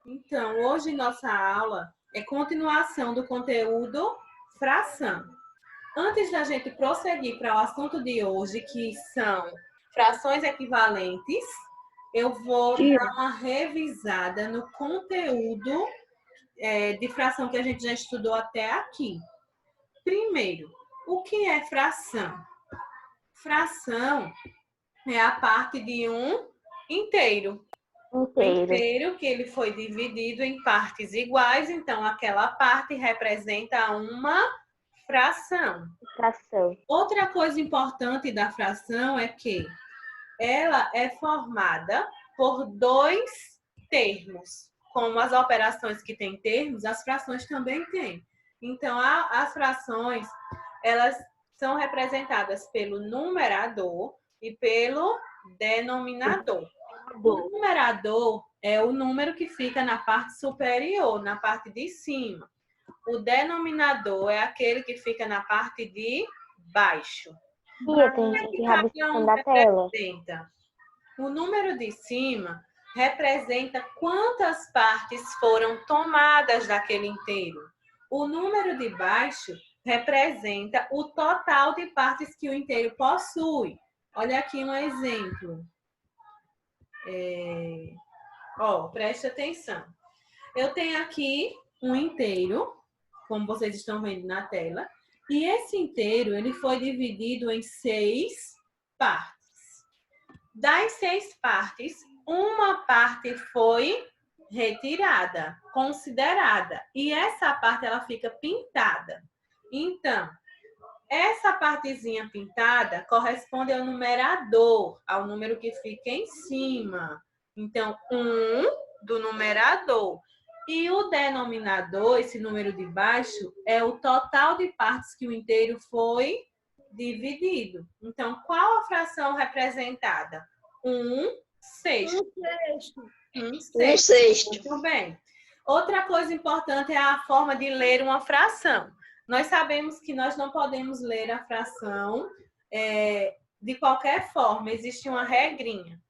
Então, hoje nossa aula é continuação do conteúdo fração. Antes da gente prosseguir para o assunto de hoje, que são frações equivalentes, eu vou dar uma revisada no conteúdo de fração que a gente já estudou até aqui. Primeiro, o que é fração? Fração é a parte de um inteiro. Inteiro que ele foi dividido em partes iguais, então aquela parte representa uma fração. Outra coisa importante da fração é que ela é formada por dois termos. Como as operações que têm termos, as frações também têm. Então, as frações, elas são representadas pelo numerador e pelo denominador. O numerador é o número que fica na parte superior, na parte de cima. O denominador é aquele que fica na parte de baixo. Tia, tem gente rabiscando a tela. O número de cima representa quantas partes foram tomadas daquele inteiro. O número de baixo representa o total de partes que o inteiro possui. Olha aqui um exemplo. Preste atenção. Eu tenho aqui um inteiro, como vocês estão vendo na tela, e esse inteiro ele foi dividido em 6 partes. Das 6 partes, uma parte foi retirada, considerada, e essa parte ela fica pintada. Então, essa partezinha pintada corresponde ao numerador, ao número que fica em cima. Então, 1 do numerador. E o denominador, esse número de baixo, é o total de partes que o inteiro foi dividido. Então, qual a fração representada? 1/6. 1/6. Muito bem. Outra coisa importante é a forma de ler uma fração. Nós sabemos que nós não podemos ler a fração de qualquer forma, existe uma regrinha.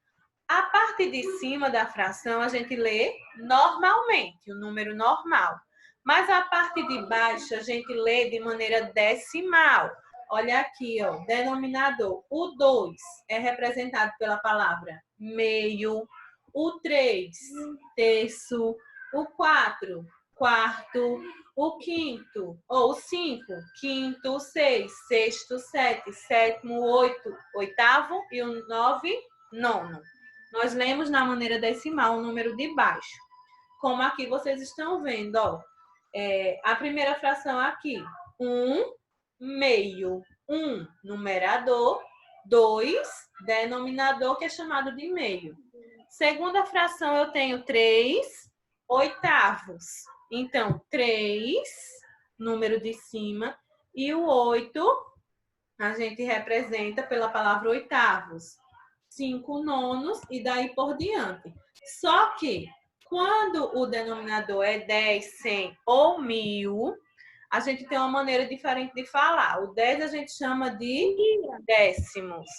A parte de cima da fração a gente lê normalmente, o número normal. Mas a parte de baixo a gente lê de maneira decimal. Olha aqui, ó, denominador. O 2 é representado pela palavra meio. O 3, terço. O 4, quarto. O quinto, ou o 5, quinto. O 6, sexto. 7, sétimo. 8, oitavo. E o 9, nono. Nós lemos na maneira decimal o número de baixo. Como aqui vocês estão vendo, ó. A primeira fração aqui, 1/meio. 1, numerador. 2, denominador, que é chamado de meio. Segunda fração, eu tenho 3/8. Então, 3, número de cima, e o 8, a gente representa pela palavra oitavos. 5 nonos e daí por diante. Só que, quando o denominador é 10, 100 ou 1000, a gente tem uma maneira diferente de falar. O 10 a gente chama de décimos.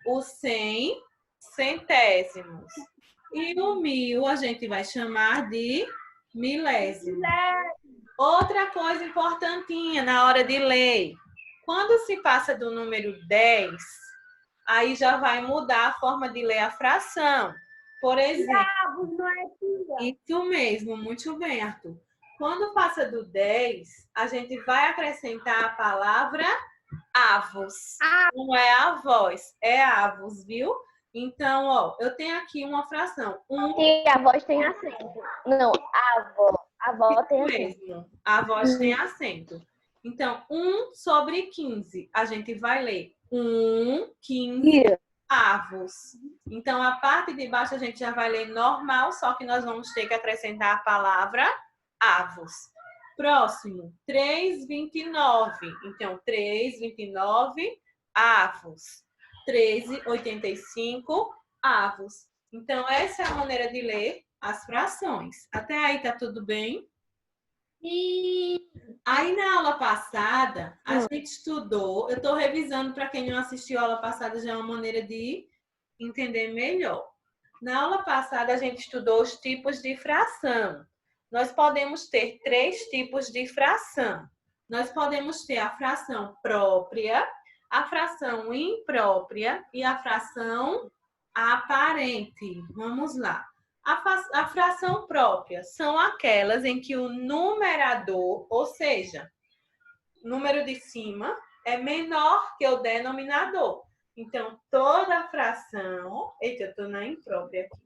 O 100, centésimos. E o 1000 a gente vai chamar de milésimos. Outra coisa importantinha na hora de ler. Quando se passa do número 10, aí já vai mudar a forma de ler a fração. Por exemplo, isso mesmo, muito bem, Arthur. Quando passa do 10, a gente vai acrescentar a palavra avos. Não é avós, é avos, viu? Então, ó, eu tenho aqui uma fração. E a voz tem acento. Não, a avó tem acento. A voz tem acento. Então, 1/15. A gente vai ler 1/15 avos. Então, a parte de baixo a gente já vai ler normal, só que nós vamos ter que acrescentar a palavra avos. Próximo, 3/29. Então, 3/29 avos. 13/85 avos. Então, essa é a maneira de ler as frações. Até aí, tá tudo bem? E aí, na aula passada, a gente estudou. Eu estou revisando para quem não assistiu a aula passada, já é uma maneira de entender melhor. Na aula passada, a gente estudou os tipos de fração. Nós podemos ter 3 tipos de fração. Nós podemos ter a fração própria, a fração imprópria e a fração aparente. Vamos lá. A fração própria são aquelas em que o numerador, ou seja, o número de cima, é menor que o denominador. Então, toda fração... Eita, eu estou na imprópria aqui.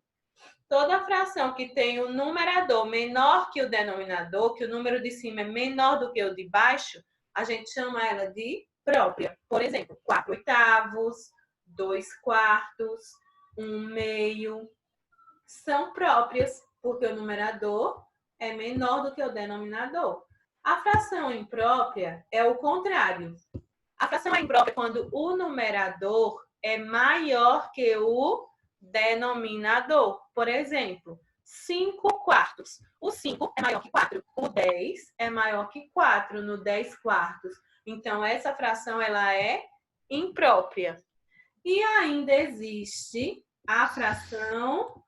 Toda fração que tem o numerador menor que o denominador, que o número de cima é menor do que o de baixo, a gente chama ela de própria. Por exemplo, 4/8, 2/4, 1/2. São próprias, porque o numerador é menor do que o denominador. A fração imprópria é o contrário. A fração imprópria é quando o numerador é maior que o denominador. Por exemplo, 5/4. O 5 é maior que 4. O 10 é maior que 4 no 10/4. Então, essa fração ela é imprópria. E ainda existe a fração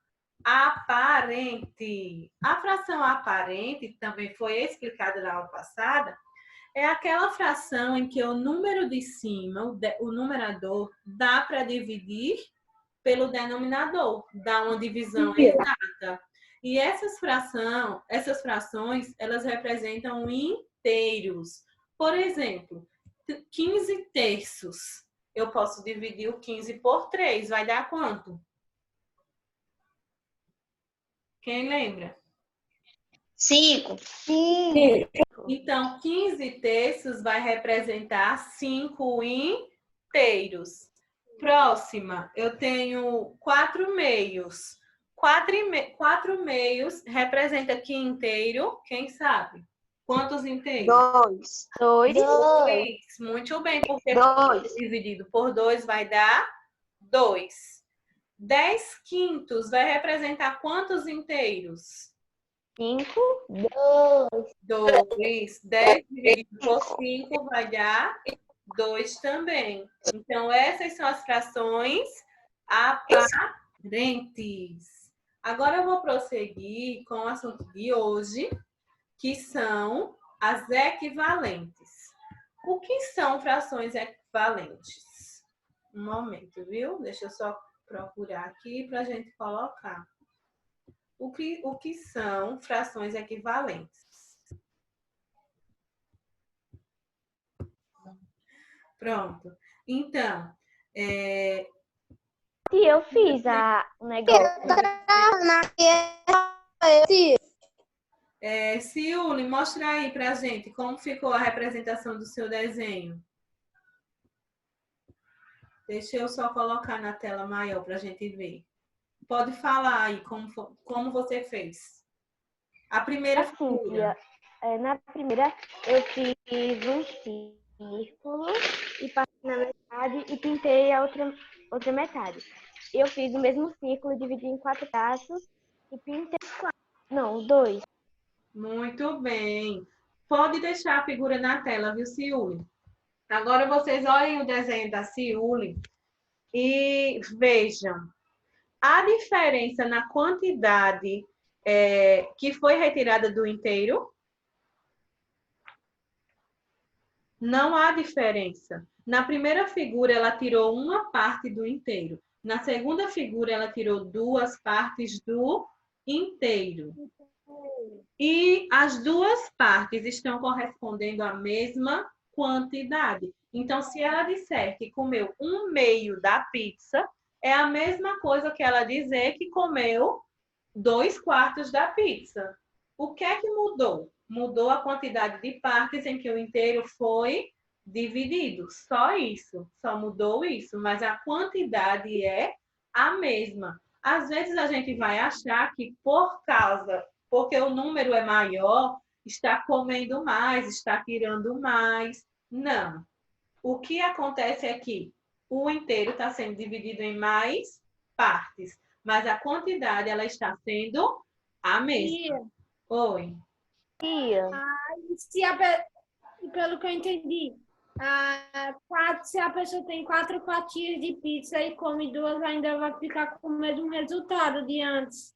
aparente. A fração aparente, que também foi explicada na aula passada, é aquela fração em que o número de cima, o numerador, dá para dividir pelo denominador, dá uma divisão exata. E essas frações, elas representam inteiros. Por exemplo, 15 terços. Eu posso dividir o 15 por 3. Vai dar quanto? Quem lembra? 5. Então, 15 terços vai representar 5 inteiros. Próxima, eu tenho 4 meios. 4 meios representa que inteiro? Quem sabe? Quantos inteiros? 2. 2. Muito bem, porque 2. dividido por 2 vai dar 2. 10 quintos vai representar quantos inteiros? 5, 2. 10 dividido por 5 vai dar 2 também. Então, essas são as frações aparentes. Agora eu vou prosseguir com o assunto de hoje, que são as equivalentes. O que são frações equivalentes? Um momento, viu? Deixa eu só procurar aqui para a gente colocar. O que são frações equivalentes? Pronto. Então, E eu fiz o negócio. Ciúle, mostra aí pra gente como ficou a representação do seu desenho. Deixa eu só colocar na tela maior pra gente ver. Pode falar aí como você fez. A primeira figura. Na primeira, eu fiz um círculo e passei na metade e pintei a outra metade. Eu fiz o mesmo círculo, dividi em 4 pedaços e pintei 2. Muito bem. Pode deixar a figura na tela, viu, Ciúle? Agora vocês olhem o desenho da Ciúle e vejam a diferença na quantidade que foi retirada do inteiro. Não há diferença. Na primeira figura, ela tirou uma parte do inteiro. Na segunda figura, ela tirou 2 partes do inteiro. E as 2 partes estão correspondendo à mesma quantidade. Então, se ela disser que comeu 1/2 da pizza, é a mesma coisa que ela dizer que comeu 2/4 da pizza. O que é que mudou? Mudou a quantidade de partes em que o inteiro foi dividido. Só isso. Só mudou isso. Mas a quantidade é a mesma. Às vezes a gente vai achar que porque o número é maior, está comendo mais, está tirando mais. Não. O que acontece é que o inteiro está sendo dividido em mais partes, mas a quantidade ela está sendo a mesma. Oi. Tia. E pelo que eu entendi, Se a pessoa tem 4 fatias de pizza e come 2, ainda vai ficar com o mesmo resultado de antes.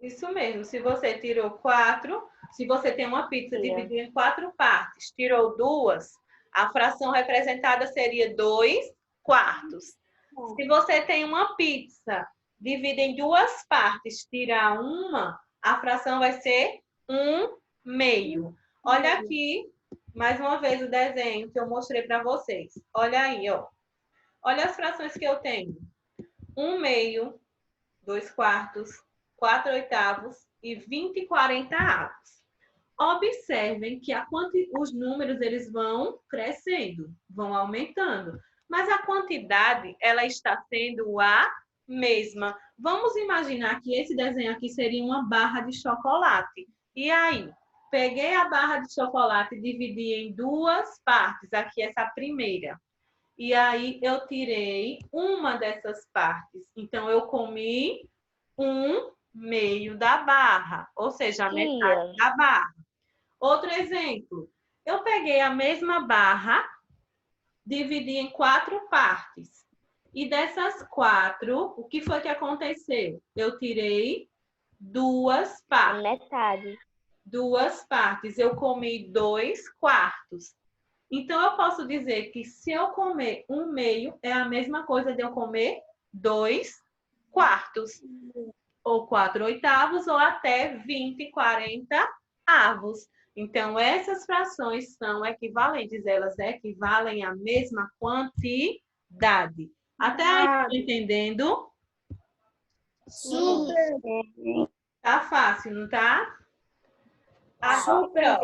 Isso mesmo. Se você tirou 4, se você tem uma pizza dividida em 4 partes, tirou 2, a fração representada seria 2 quartos. Se você tem uma pizza dividida em 2 partes, tirar uma, a fração vai ser 1/2. Olha aqui, mais uma vez, o desenho que eu mostrei para vocês. Olha aí, ó. Olha as frações que eu tenho. 1/2, 2 quartos, 4 oitavos e 20/40 avos. Observem que os números eles vão crescendo, vão aumentando, mas a quantidade ela está sendo a mesma. Vamos imaginar que esse desenho aqui seria uma barra de chocolate. E aí, peguei a barra de chocolate e dividi em 2 partes, aqui essa primeira. E aí eu tirei uma dessas partes. Então eu comi 1/2 da barra, ou seja, a metade da barra. Outro exemplo, eu peguei a mesma barra, dividi em 4 partes. E dessas 4, o que foi que aconteceu? Eu tirei 2 partes. Metade. 2 partes. Eu comi 2 quartos. Então, eu posso dizer que se eu comer 1/2, é a mesma coisa de eu comer 2 quartos. Ou 4 oitavos, ou até 20/40 avos. Então, essas frações são equivalentes, elas equivalem à mesma quantidade. Até aí, estão entendendo? Super! Tá fácil, não tá? Super!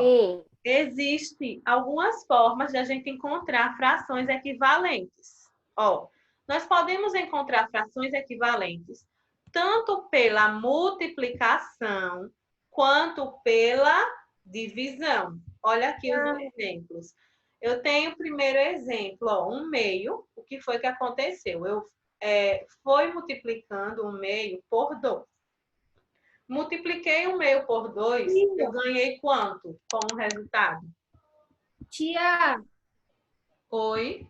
Existem algumas formas de a gente encontrar frações equivalentes. Ó, nós podemos encontrar frações equivalentes tanto pela multiplicação quanto pela divisão. Olha aqui os exemplos. Eu tenho o primeiro exemplo, ó, 1/2. O que foi que aconteceu? Eu fui multiplicando 1/2 por 2. Multipliquei 1/2 por 2, eu ganhei quanto como resultado? Tia, Oi?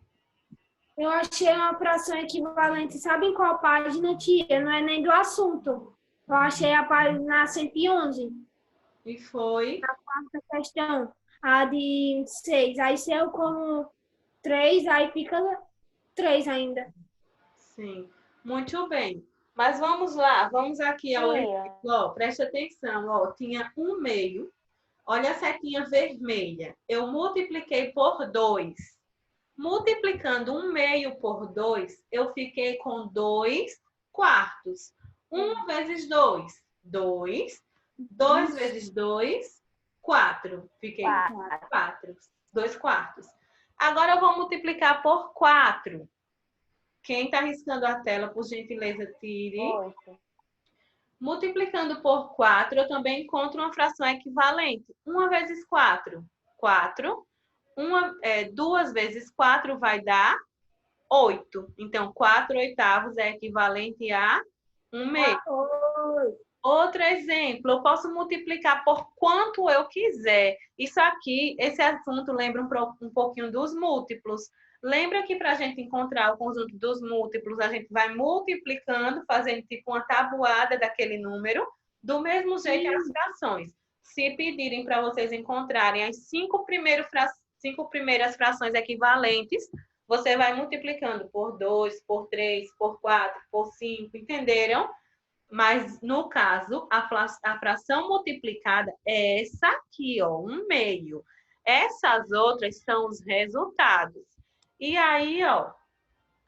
eu achei uma fração equivalente. Sabe em qual página, tia? Não é nem do assunto. Eu achei a página 111. E foi? A quarta questão. A de 6. Aí se eu como 3, aí fica 3 ainda. Sim. Muito bem. Mas vamos lá, vamos aqui ao exemplo. Ó, preste atenção, ó, tinha 1/2. Olha a setinha vermelha. Eu multipliquei por 2. Multiplicando 1/2 por 2, eu fiquei com 2 quartos. 1 vezes 2, 2. 2 vezes 2, 4. Fiquei com 4. 2 quartos. Agora eu vou multiplicar por 4. Quem está riscando a tela, por gentileza, tire. 8. Multiplicando por 4, eu também encontro uma fração equivalente. 1 vezes 4, 4. 2 vezes 4 vai dar 8. Então, 4 oitavos é equivalente a 1/2. Outro exemplo, eu posso multiplicar por quanto eu quiser. Isso aqui, esse assunto lembra um pouquinho dos múltiplos. Lembra que para a gente encontrar o conjunto dos múltiplos, a gente vai multiplicando, fazendo tipo uma tabuada daquele número, do mesmo jeito as frações. Se pedirem para vocês encontrarem as 5 primeiras frações equivalentes, você vai multiplicando por 2, por 3, por 4, por 5, entenderam? Mas, no caso, a fração multiplicada é essa aqui, ó, 1/2. Essas outras são os resultados. E aí, ó,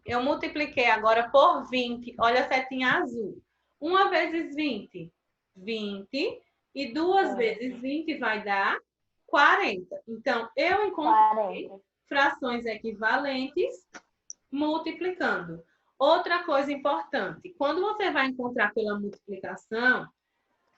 eu multipliquei agora por 20. Olha a setinha azul. 1 vezes 20, 20. E 2 vezes 20 vai dar 40. Então, eu encontrei frações equivalentes multiplicando. Outra coisa importante, quando você vai encontrar pela multiplicação,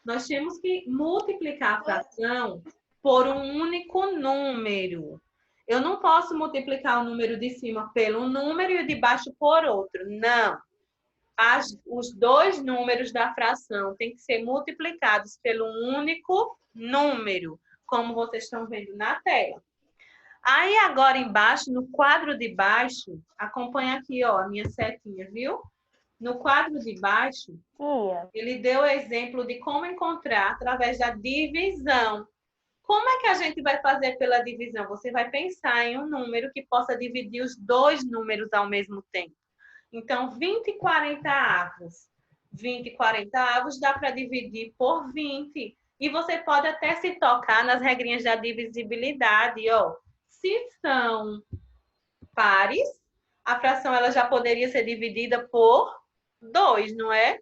nós temos que multiplicar a fração por um único número. Eu não posso multiplicar o número de cima pelo número e o de baixo por outro. Não. Os dois números da fração têm que ser multiplicados pelo único número, como vocês estão vendo na tela. Aí agora embaixo, no quadro de baixo, acompanha aqui, ó, a minha setinha, viu? No quadro de baixo, Tia, ele deu o exemplo de como encontrar através da divisão. Como é que a gente vai fazer pela divisão? Você vai pensar em um número que possa dividir os dois números ao mesmo tempo. Então, 20 e 40 avos. 20 e 40 avos dá para dividir por 20. E você pode até se tocar nas regrinhas da divisibilidade, ó. Se são pares, a fração ela já poderia ser dividida por 2, não é?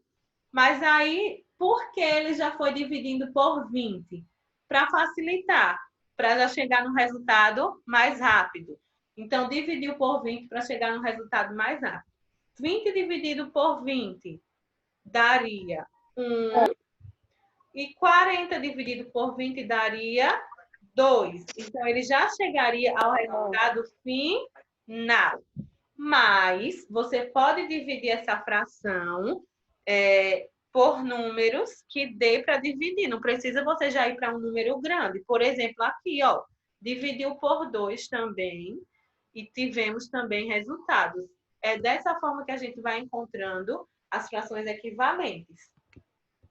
Mas aí, por que ele já foi dividindo por 20? Para facilitar, para já chegar no resultado mais rápido. Então, dividiu por 20 para chegar no resultado mais rápido. 20 dividido por 20 daria 1. E 40 dividido por 20 daria 2. Então, ele já chegaria ao resultado final. Mas, você pode dividir essa fração por números que dê para dividir. Não precisa você já ir para um número grande. Por exemplo, aqui, ó, dividiu por 2 também e tivemos também resultados. É dessa forma que a gente vai encontrando as frações equivalentes.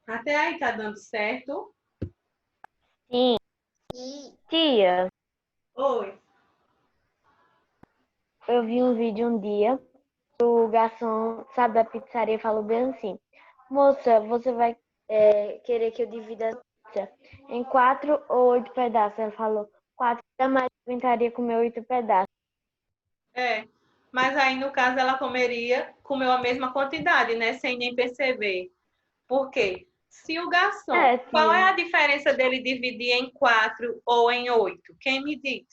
Até aí tá dando certo? sim. Tia, Oi. eu vi um vídeo um dia, o garçom, sabe, da pizzaria falou bem assim, moça, você vai querer que eu divida a pizza em 4 ou 8 pedaços? Ela falou, 4, mas eu tentaria comer 8 pedaços. Mas aí, no caso, ela comeu a mesma quantidade, né? Sem nem perceber. Por quê? Se o garçom, qual é a diferença dele dividir em 4 ou em 8? Quem me diz?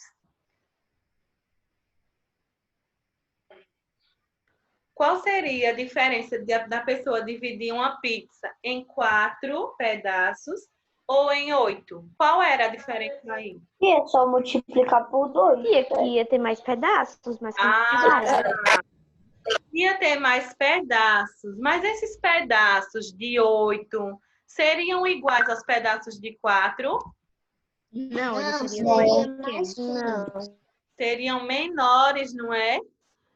Qual seria a diferença da pessoa dividir uma pizza em 4 pedaços ou em 8? Qual era a diferença aí? E é só multiplicar por 2. E aqui ia ter mais pedaços, mais Ah, quantidade. ia ter mais pedaços, mas esses pedaços de 8 seriam iguais aos pedaços de 4? Não, eles seriam mais pequenos. Não. Seriam menores, não é?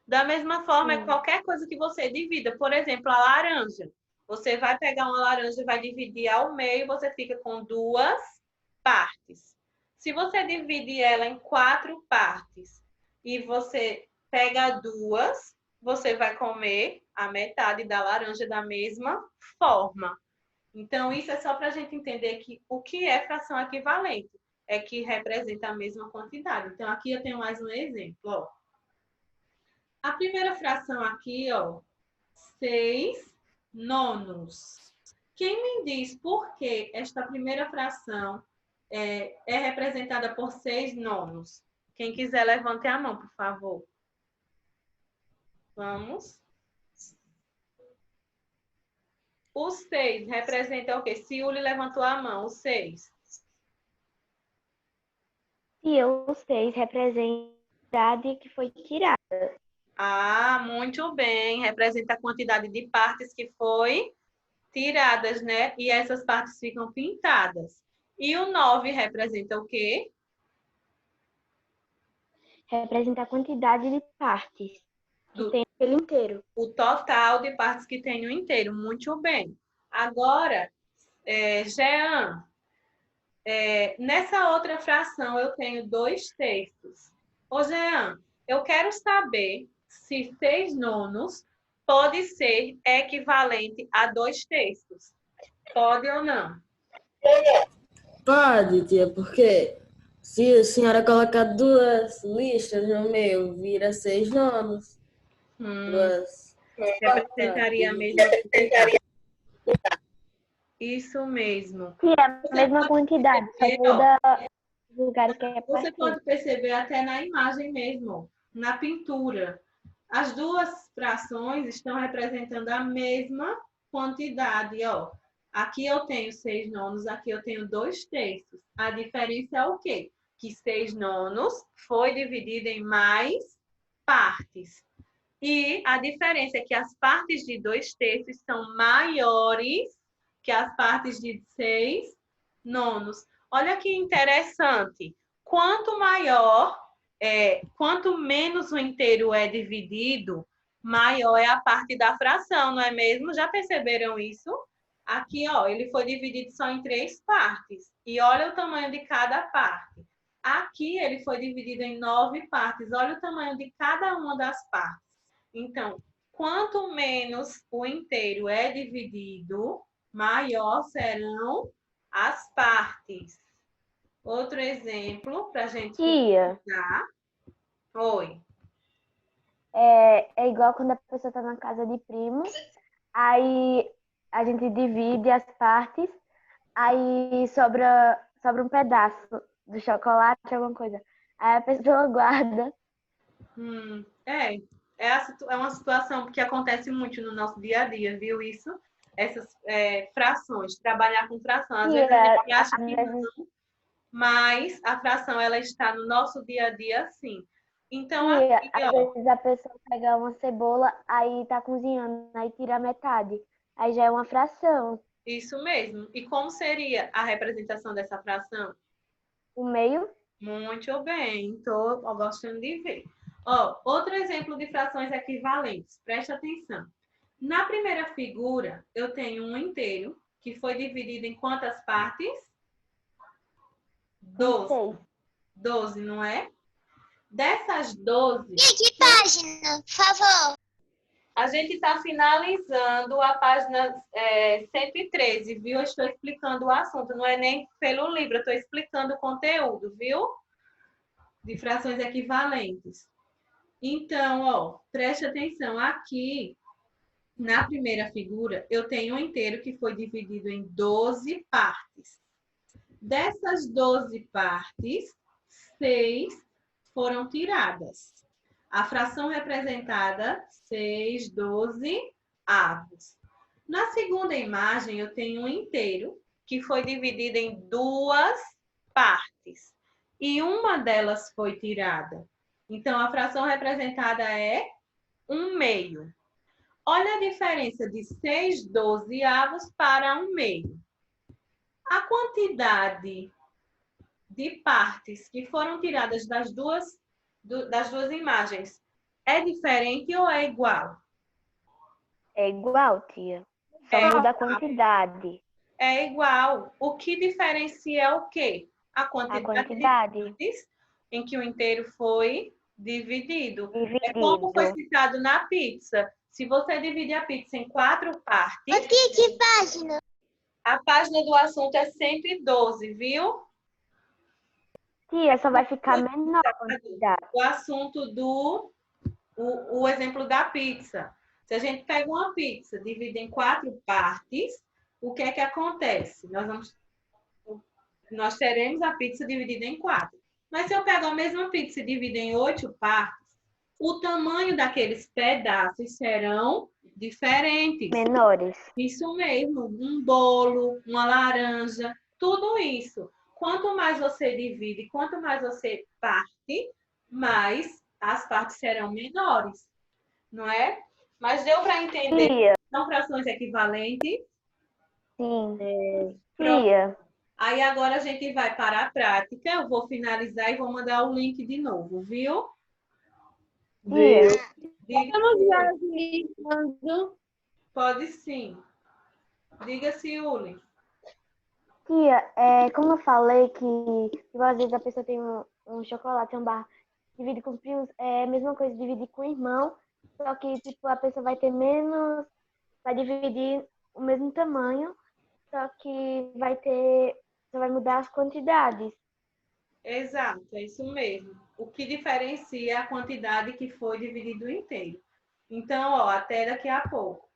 Da mesma forma, é Sim. qualquer coisa que você divida. Por exemplo, a laranja. Você vai pegar uma laranja e vai dividir ao meio, você fica com 2 partes. Se você dividir ela em 4 partes e você pega 2, você vai comer a metade da laranja da mesma forma. Então, isso é só para a gente entender que o que é fração equivalente. É que representa a mesma quantidade. Então, aqui eu tenho mais um exemplo, ó. A primeira fração aqui, ó, 6 nonos. Quem me diz por que esta primeira fração é representada por 6 nonos? Quem quiser, levante a mão, por favor. Vamos. O 6 representa o quê? Ciuli levantou a mão, o 6. E o 6 representa a quantidade que foi tirada. Ah, muito bem. Representa a quantidade de partes que foi tiradas, né? E essas partes ficam pintadas. E o 9 representa o quê? Representa a quantidade de partes que tem pelo inteiro. O total de partes que tem no inteiro. Muito bem. Agora, Jean, nessa outra fração eu tenho 2 textos. Ô, Jean, eu quero saber se 6 nonos pode ser equivalente a 2 textos. Pode ou não? Pode, tia, porque se a senhora colocar 2 listas no meu, vira 6 nonos. Representaria a mesma quantidade. Isso mesmo. Que é a mesma quantidade, só muda os lugares que é Você partido. pode perceber até na imagem mesmo, na pintura. As duas frações estão representando a mesma quantidade, ó. Aqui eu tenho 6 nonos, aqui eu tenho 2 terços. A diferença é o quê? Que 6 nonos foi dividido em mais partes. E a diferença é que as partes de 2 terços são maiores que as partes de 6 nonos. Olha que interessante. Quanto maior quanto menos o inteiro é dividido, maior é a parte da fração, não é mesmo? Já perceberam isso? Aqui, ó, ele foi dividido só em 3 partes. E olha o tamanho de cada parte. Aqui, ele foi dividido em 9 partes. Olha o tamanho de cada uma das partes. Então, quanto menos o inteiro é dividido, maior serão as partes. Outro exemplo para a gente Tia, usar. Oi. é igual quando a pessoa está na casa de primos, aí a gente divide as partes, aí sobra um pedaço do chocolate, alguma coisa. Aí a pessoa guarda. É uma situação que acontece muito no nosso dia a dia, viu isso? Essas frações, trabalhar com fração. Às vezes a gente acha que não, mas a fração ela está no nosso dia a dia, sim. Então, Tia, aqui, às ó, vezes a pessoa pega uma cebola, aí tá cozinhando, aí tira a metade. Aí já é uma fração. isso mesmo. E como seria a representação dessa fração? O meio, Muito bem, estou gostando de ver. Ó, outro exemplo de frações equivalentes, preste atenção. Na primeira figura, eu tenho um inteiro que foi dividido em quantas partes? 12. 6. 12, não é? Dessas 12, Que página, por favor? a gente está finalizando a página 113, viu? Eu estou explicando o assunto, não é nem pelo livro, eu estou explicando o conteúdo, viu? De frações equivalentes. Então, ó, preste atenção. Aqui, na primeira figura, eu tenho um inteiro que foi dividido em 12 partes. Dessas 12 partes, 6 foram tiradas. A fração representada, 6, 12 avos. Na segunda imagem, eu tenho um inteiro que foi dividido em 2 partes. E uma delas foi tirada. Então, a fração representada é 1/2. Olha a diferença de 6 12avos para 1/2. A quantidade de partes que foram tiradas das duas imagens é diferente ou é igual? é igual, tia. Só É muda a quantidade. É igual. O que diferencia é o quê? A A quantidade de quantidade. partes em que o inteiro foi dividido. É Dividido. como foi citado na pizza. Se você dividir a pizza em 4 partes, Que página? a página do assunto é 112, viu? Tia, só vai ficar menor a quantidade. O assunto o exemplo da pizza. Se a gente pega uma pizza, divide em 4 partes, o que é que acontece? Nós teremos a pizza dividida em 4. Mas se eu pego a mesma pizza e divido em 8 partes, o tamanho daqueles pedaços serão diferentes. Menores. Isso mesmo, um bolo, uma laranja, tudo isso. Quanto mais você divide, quanto mais você parte, mais as partes serão menores, não é? Mas deu para entender? Tia, São frações equivalentes? sim. Pronto. Tia, Aí agora a gente vai para a prática. Eu vou finalizar e vou mandar o link de novo, viu? tia, Estamos agilizando. Pode sim. Diga, Ciuli. tia, como eu falei que tipo, às vezes a pessoa tem um chocolate, um bar, divide com os primos, é a mesma coisa, dividir com o irmão, só que tipo, a pessoa vai ter menos, vai dividir o mesmo tamanho, só que só vai mudar as quantidades. Exato, é isso mesmo. O que diferencia é a quantidade que foi dividido inteiro. Então, ó, até daqui a pouco.